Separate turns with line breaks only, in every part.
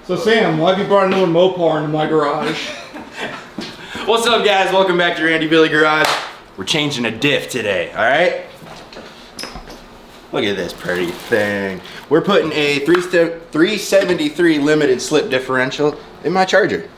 So Sam, why have you brought an old Mopar into my garage?
What's up guys, welcome back to Randy Billy Garage. We're changing a diff today, all right? Look at this pretty thing. We're putting a 373 limited slip differential in my Charger.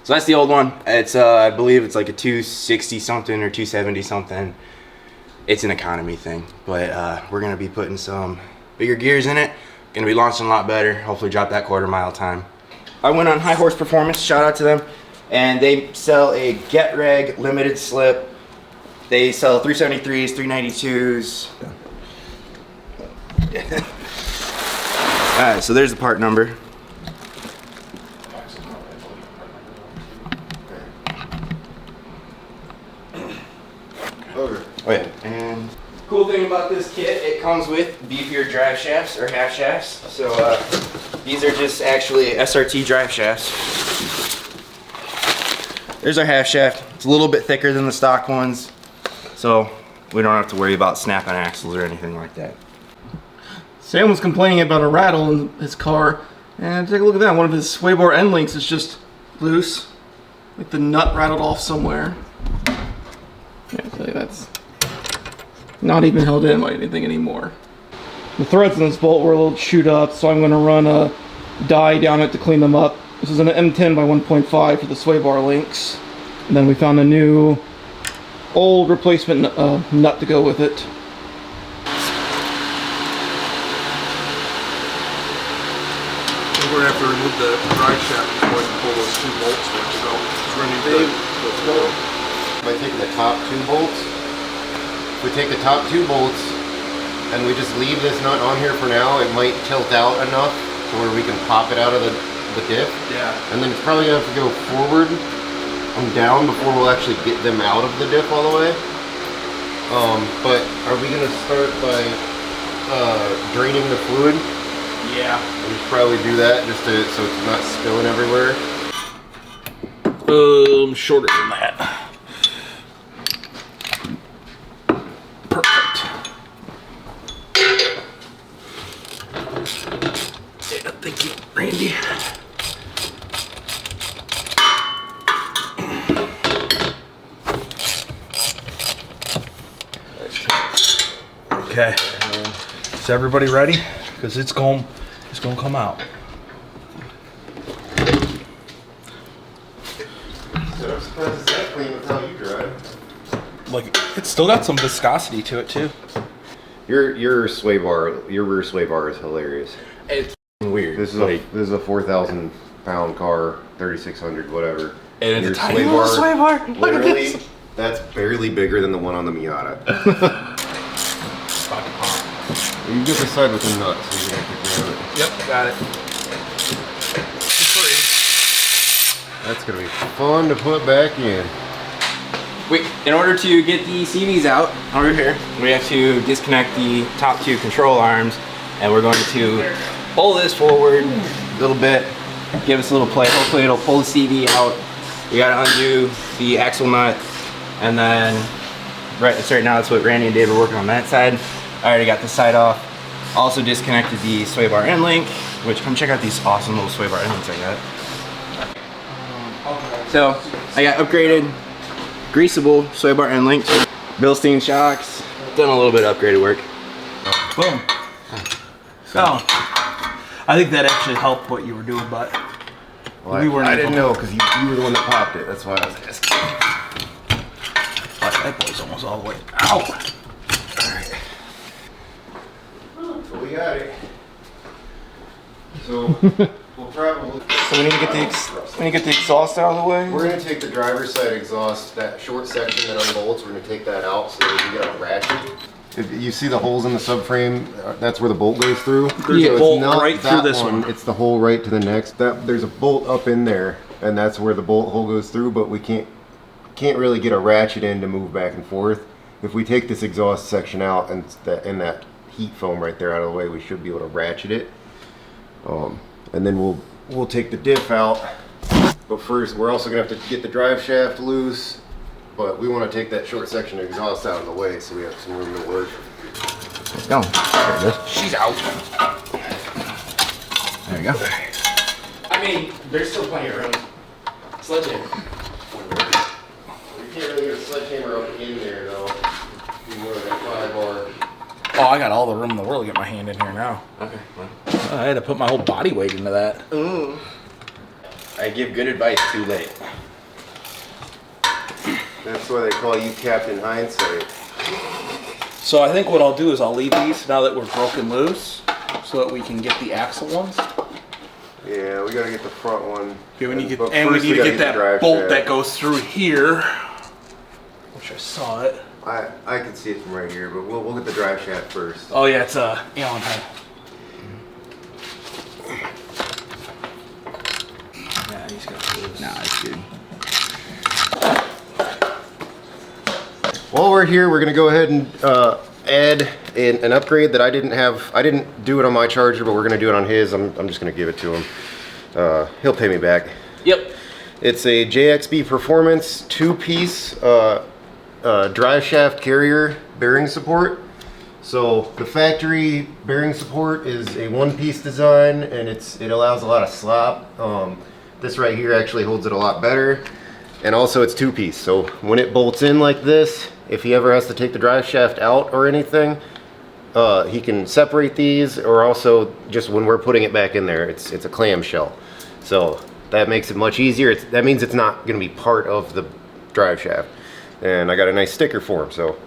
So that's the old one. It's I believe it's like a 260 something or 270 something. It's an economy thing, but we're gonna be putting some bigger gears in it. Gonna be launching a lot better. Hopefully drop that quarter-mile time. I went on High Horse Performance, shout out to them, and they sell a Getrag limited slip. They sell 373s, 392s. All right, so there's the part number.
Over.
Oh yeah, and cool thing about this kit, it comes with beefier drive shafts or half shafts. So these are just actually SRT drive shafts. There's our half shaft. It's a little bit thicker than the stock ones, so we don't have to worry about snapping axles or anything like that.
Sam was complaining about a rattle in his car, and take a look at that. One of his sway bar end links is just loose, like the nut rattled off somewhere. Yeah, I tell you, that's not even held in by anything anymore. The threads in this bolt were a little chewed up, so I'm going to run a dye down it to clean them up. This is an M10 by 1.5 for the sway bar links. And then we found a new old replacement nut to go with it.
We're going to have to remove the drive shaft before we can pull those two bolts for it to go. It's running good.
By taking the top two bolts, if we take the top two bolts and we just leave this nut on here for now, it might tilt out enough to where we can pop it out of the diff.
Yeah.
And then it's probably going to have to go forward and down before we'll actually get them out of the diff all the way. But are we going to start by draining the fluid?
Yeah.
We should probably do that just so it's not spilling everywhere.
Shorter than that. Perfect. Yeah, thank you, Randy. Okay. Is everybody ready? Because it's going to come out.
So I'm surprised it's that clean with how you drive.
Like, it's still got some viscosity to it too.
Your rear sway bar is hilarious.
It's weird.
This is a 4,000 pound car, 3,600 whatever.
And
your
it's a tiny little sway bar. Look at
literally,
this.
that's barely bigger than the one on the Miata. You get the side with the nuts, so you're gonna have to grab it.
Yep, got it.
That's gonna be fun to put back in.
In order to get the CVs out over here, we have to disconnect the top two control arms, and we're going to pull this forward a little bit, give us a little play. Hopefully it'll pull the CV out. We gotta undo the axle nut, and then right now that's what Randy and Dave are working on that side. I already got this side off. Also disconnected the sway bar end link, which come check out these awesome little sway bar end links I got. So I got upgraded greasable sway bar end links, Bilstein shocks, done a little bit of upgraded work.
Boom. So, I think that actually helped what you were doing, but
Well,
we weren't
I didn't
able-
know because you were the one that popped it. That's why I was asking.
that boy's almost all the way out.
So we got it. So we'll probably.
So we need to get the exhaust out of the way.
We're gonna take the driver's side exhaust, that short section that unbolts. We're gonna take that out so that we can get a ratchet. If you see the holes in the subframe, that's where the bolt goes through.
There's a
it's
bolt
not
right
that
through this one.
It's the hole right to the next. There's a bolt up in there, and that's where the bolt hole goes through. But we can't really get a ratchet in to move back and forth. If we take this exhaust section out and that heat foam right there out of the way, we should be able to ratchet it. And then we'll take the diff out. But first, we're also gonna have to get the drive shaft loose. But we want to take that short section of exhaust out of the way so we have some room to work.
Let's go. There it is.
She's out.
There you go.
I mean, there's still plenty of room. Sledgehammer.
You can't really get a sledgehammer up in there though. You more of that 5-bar.
Oh, I got all the room in the world to get my hand in here now.
Okay, well.
I had to put my whole body weight into that.
Ooh. I give good advice too late.
That's why they call you Captain Hindsight.
So I think what I'll do is I'll leave these now that we're broken loose so that we can get the axle ones.
Yeah, we gotta get the front one.
Okay, we need to
But
get, and we
first
need to
gotta
get
the
that
drive
bolt
shaft.
that goes through here. Which I saw it.
I can see it from right here, but we'll get the drive shaft first.
Oh yeah, it's a Allen head.
Yeah, he's got this.
Nah, it's good.
While we're here, we're gonna go ahead and add an upgrade that I didn't have. I didn't do it on my Charger, but we're gonna do it on his. I'm just gonna give it to him. He'll pay me back.
Yep.
It's a JXB Performance 2-piece drive shaft carrier bearing support. So the factory bearing support is a 1-piece design, and it allows a lot of slop. This right here actually holds it a lot better, and also it's 2-piece. So when it bolts in like this, if he ever has to take the drive shaft out or anything, he can separate these, or also just when we're putting it back in there, it's a clamshell. So that makes it much easier. That means it's not going to be part of the drive shaft. And I got a nice sticker for him. So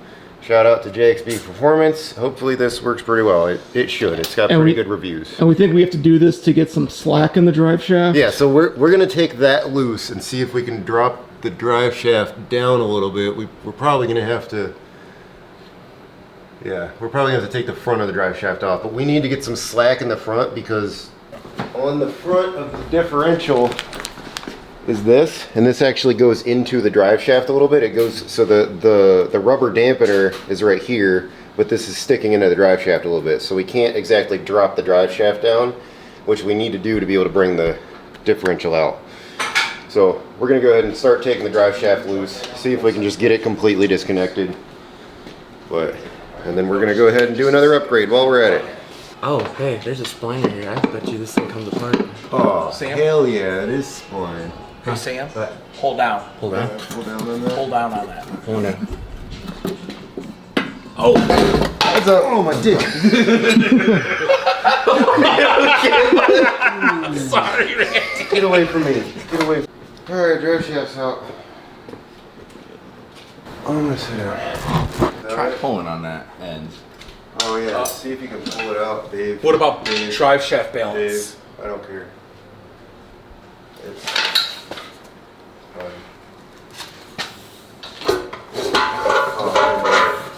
shout out to JXB Performance. Hopefully this works pretty well. It should. It's got pretty good reviews.
And we think we have to do this to get some slack in the drive shaft?
Yeah, so we're going to take that loose and see if we can drop the drive shaft down a little bit. We're probably going to have to... Yeah, we're probably going to have to take the front of the drive shaft off. But we need to get some slack in the front, because on the front of the differential is this, and this actually goes into the drive shaft a little bit. It goes, so the rubber dampener is right here, but this is sticking into the drive shaft a little bit. So we can't exactly drop the drive shaft down, which we need to do to be able to bring the differential out. So we're gonna go ahead and start taking the drive shaft loose, see if we can just get it completely disconnected. And then we're gonna go ahead and do another upgrade while we're at it.
Oh, hey, there's a spline here. I bet you this thing comes apart.
Oh,
Sam?
hell yeah, it is spline.
Hey Sam, hold down.
Hold on.
Pull down on that.
Hold down on that.
Hold on.
Oh!
That's a, oh my dick.
Sorry, man.
Get away from me. Get away. Alright, drive shaft's out. I'm gonna sit down.
Try pulling on that end.
Oh yeah, see if you can pull it out, Dave.
What about
Dave?
drive shaft balance?
Dave, I don't care. It's fine.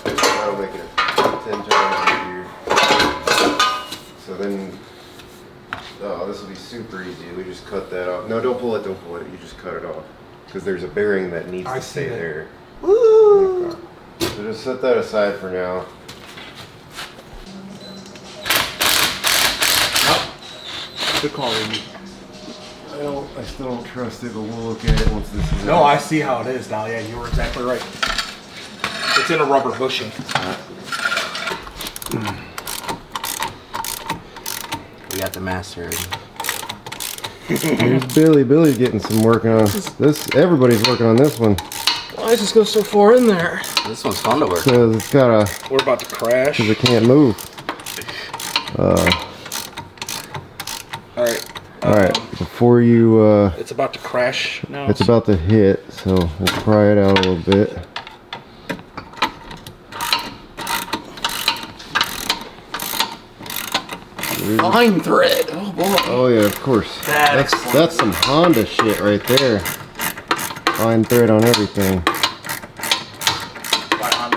That'll make it 10 times easier. So then, oh, this will be super easy. We just cut that off. No, don't pull it, don't pull it. You just cut it off. Because there's a bearing that needs to stay there. Woo! Okay. So just set that aside for now.
Good call, Amy.
I still don't trust it, but we'll look at it once this is
No,
out.
I see how it is now. Yeah, you were exactly right. It's in a rubber bushing.
We got the master.
Here's Billy. Billy's getting some work on this. Everybody's working on this one
Why does this go so far in there?
This one's fun to work.
because it's got a,
We're about to crash.
because it can't move.
All right.
All right, before you,
It's about to crash now.
it's about to hit, so let's pry it out a little bit.
Fine thread. Oh boy.
Oh yeah, of course. That's some Honda shit right there. Fine thread on everything.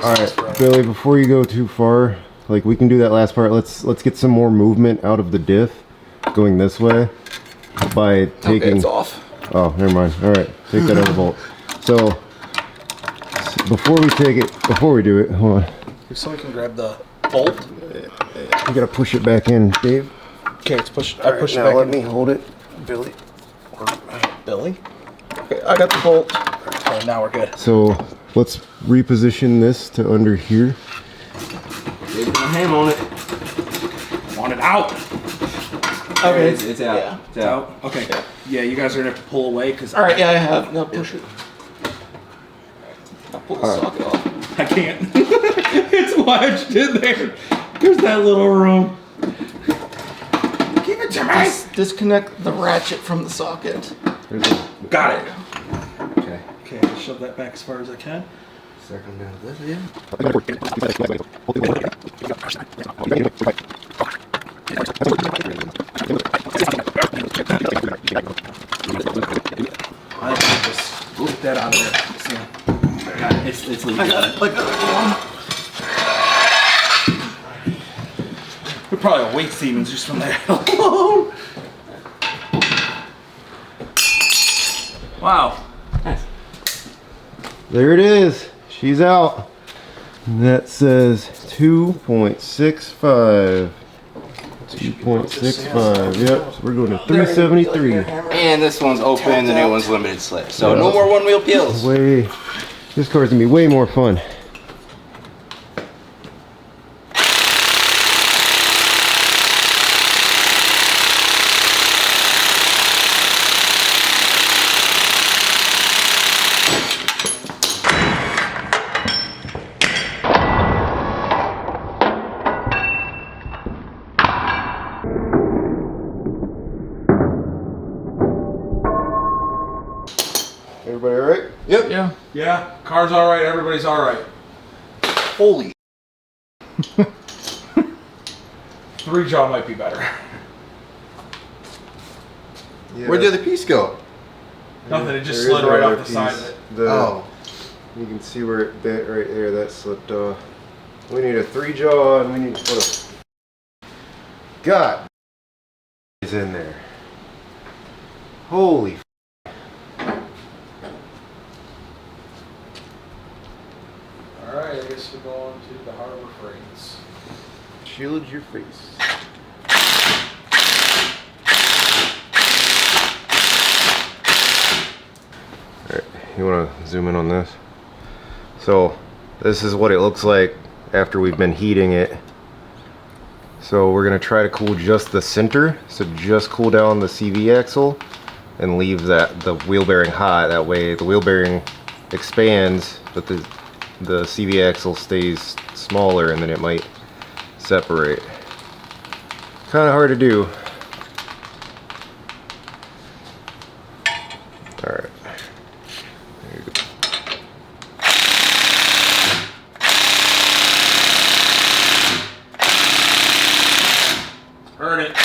All right, Billy. Before you go too far, like we can do that last part. Let's get some more movement out of the diff, going this way, by taking.
Okay, it's off.
Oh, never mind. All right, take that other bolt. So before we do it, hold on.
So we can grab the bolt.
You gotta push it back in, Dave.
Okay, it's push. I push it
Now
back
let
in.
me hold it.
Billy. Billy. Okay, I got the bolt. Oh, now we're good.
So let's reposition this to under here.
Dave, put a ham on it.
Want it out.
Okay,
it's out.
Yeah.
It's out.
Okay. Yeah, you guys are gonna have to pull away because
All right, yeah, I have. Now push it. I'll pull the socket off.
I can't. It's wedged in there. There's that little room. Give it to me.
Disconnect the ratchet from the socket.
Got it.
Okay.
Okay, I'll shove that back as far as I can.
Circle down this, yeah.
I can just get that out of there. So, I got it. It's leaking.
I got it.
We're probably a weight Stevens just from there alone. Wow.
There it is. She's out. That says 2.65. 2.65. Yep. So we're going to 373.
And this one's open, the new one's limited slip. So no more one wheel peels.
Way. This car's gonna be way more fun. Everybody all right?
Yep.
Yeah.
Yeah, car's all right. Everybody's all right.
Holy.
3 jaw might be better.
Yeah.
Where'd the other piece go?
Nothing. It just
There is
slid right
another
off the side of
piece.
it.
The- You can see where it bent right there. That slipped off. We need a 3 jaw and we need to put a. God. Is in there. Holy.
All right, I guess we're going to the Harbor Freights.
Shield your face. Alright, you want to zoom in on this? So, this is what it looks like after we've been heating it. So we're going to try to cool just the center, so just cool down the CV axle and leave the wheel bearing hot. That way the wheel bearing expands, but the CV axle stays smaller and then it might separate. Kind of hard to do. Alright. There you go.
Earn it.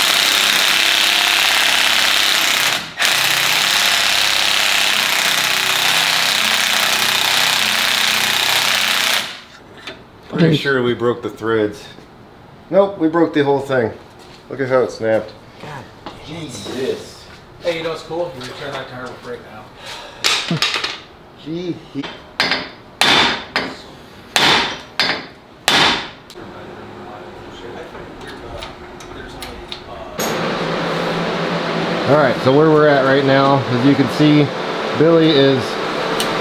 Pretty sure we broke the threads. Nope, we broke the whole thing. Look at how it snapped.
Jesus.
Hey, you know what's cool? You return that to Harbor Freight now.
Gee. Alright, so where we're at right now, as you can see, Billy is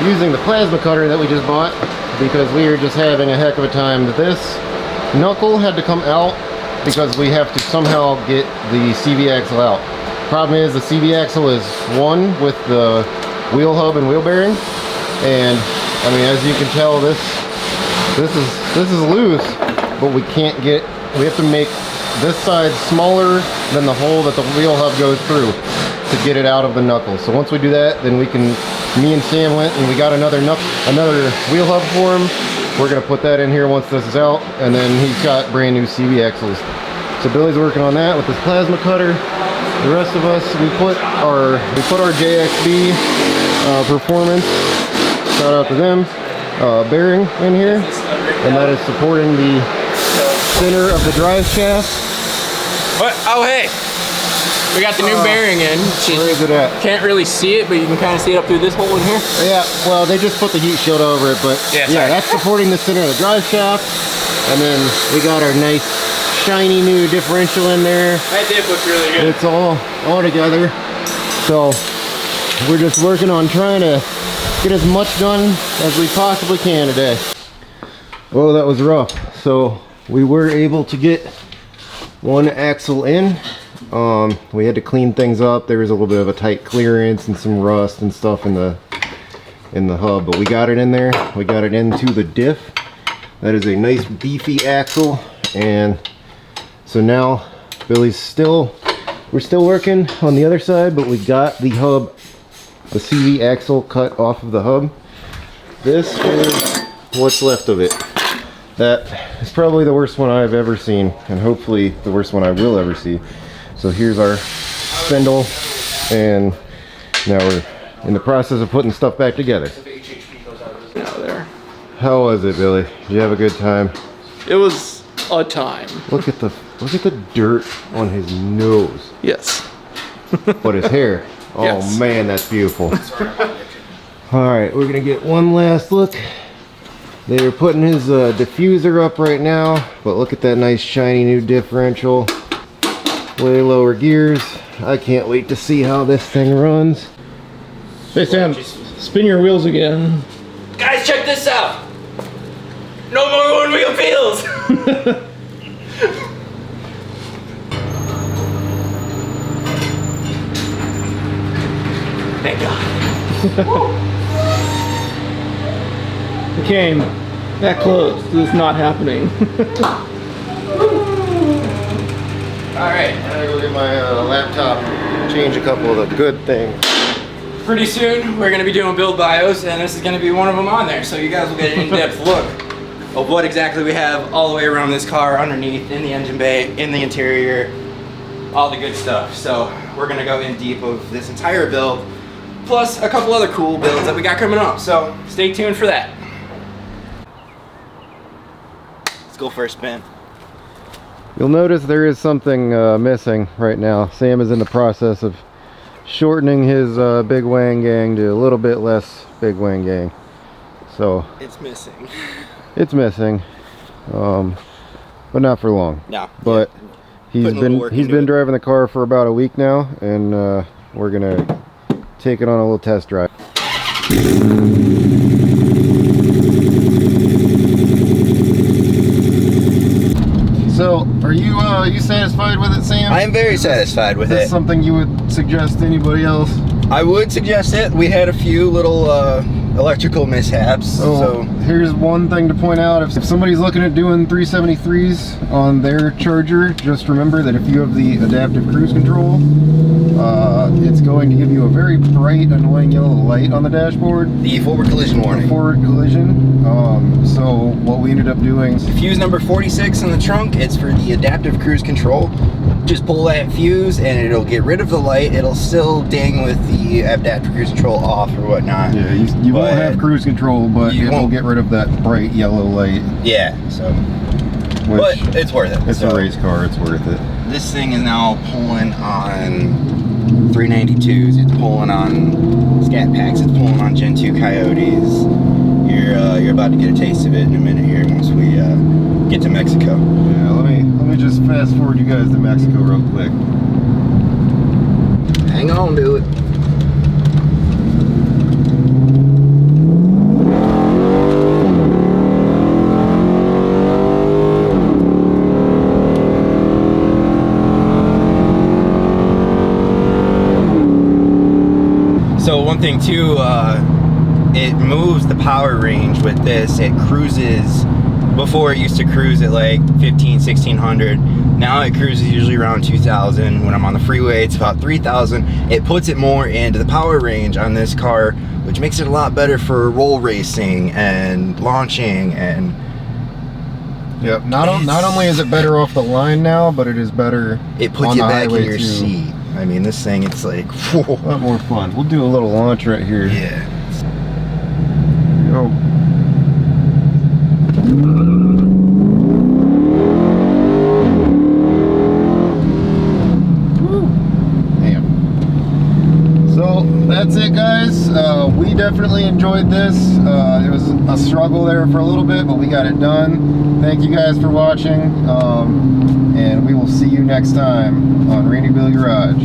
using the plasma cutter that we just bought because we are just having a heck of a time. This knuckle had to come out because we have to somehow get the CV axle out. Problem is the CV axle is one with the wheel hub and wheel bearing, and I mean, as you can tell, this is loose, but we have to make this side smaller than the hole that the wheel hub goes through to get it out of the knuckle. So once we do that, then me and Sam went and we got another wheel hub for him. We're gonna put that in here once this is out, and then he's got brand new CV axles. So Billy's working on that with his plasma cutter. The rest of us, we put our JXB Performance, shout out to them, bearing in here, and that is supporting the center of the drive shaft.
What? Oh, hey. We got the new bearing in.
Where is it at?
Can't really see it, but you can kind of see it up through this hole in here.
Yeah, well, they just put the heat shield over it, but
Yeah,
yeah,
sorry.
that's supporting the center of the drive shaft. And then we got our nice, shiny new differential in there.
That dip looks really good.
It's all together. So we're just working on trying to get as much done as we possibly can today. Oh, that was rough. So we were able to get one axle in, We had to clean things up. There was a little bit of a tight clearance and some rust and stuff in the hub, but we got it in there. We got it into the diff. That is a nice beefy axle, and so now we're still working on the other side, but we got the hub, the CV axle cut off of the hub. This is what's left of it. That is probably the worst one I've ever seen, and hopefully the worst one I will ever see. So here's our spindle, and now we're in the process of putting stuff back together.
Now there.
How was it, Billy? Did you have a good time?
It was a time.
Look at the dirt on his nose.
Yes.
But his hair. Oh
Yes.
man, that's beautiful. Alright, we're gonna get one last look. They're putting his diffuser up right now, but look at that nice shiny new differential. Way lower gears. I can't wait to see how this thing runs.
Hey Sam, spin your wheels again.
Guys, check this out. No more one wheel feels. Thank God.
We came that close to this not happening.
Alright.
I gotta go get my laptop, change a couple of the good things.
Pretty soon we're going to be doing build bios, and this is going to be one of them on there, so you guys will get an in-depth look of what exactly we have all the way around this car, underneath, in the engine bay, in the interior, all the good stuff. So we're going to go in deep of this entire build, plus a couple other cool builds that we got coming up, so stay tuned for that. Let's go for a spin.
You'll notice there is something missing right now. Sam is in the process of shortening his big wang gang to a little bit less big wang gang. So
It's missing.
it's missing, but not for long.
No.
But
Putting a little work
he's
into
been
it.
driving the car for about a week now, and we're gonna take it on a little test drive. So, are you satisfied with it, Sam?
I am very satisfied with
Is this
it.
something you would suggest to anybody else?
I would suggest it. We had a few little electrical mishaps. So
here's one thing to point out. If somebody's looking at doing 373s on their Charger, just remember that if you have the adaptive cruise control, it's going to give you a very bright, annoying yellow light on the dashboard.
the forward collision warning.
Forward collision. So what we ended up doing,
Fuse number 46 in the trunk. It's for the adaptive cruise control. Just pull that fuse and it'll get rid of the light. It'll still ding with the adaptive cruise control off or whatnot.
yeah, you won't
But
have cruise control, but
you
it will
won't.
get rid of that bright yellow light.
Yeah, so.
Which
But it's worth it.
it's
So
a race car. It's worth it.
This thing is now pulling on 392s. It's pulling on Scat Packs. It's pulling on Gen 2 Coyotes. You're about to get a taste of it in a minute here once we get to Mexico.
Yeah, let me just fast forward you guys to Mexico real quick.
Hang on to it. So one thing too, it moves the power range with this. It cruises, before it used to cruise at like 1600. Now it cruises usually around 2000. When I'm on the freeway, it's about 3000. It puts it more into the power range on this car, which makes it a lot better for roll racing and launching. And
Yep. Not only is it better off the line now, but it is better.
it puts
on
you
the
back in
highway
your
too.
seat. I mean, this thing, it's like,
A lot more fun. We'll do a little launch right here.
yeah.
Go. Damn. So that's it, guys. We definitely enjoyed this. It was a struggle there for a little bit, but we got it done. Thank you guys for watching, and we will see you next time on Randy Billy Garage.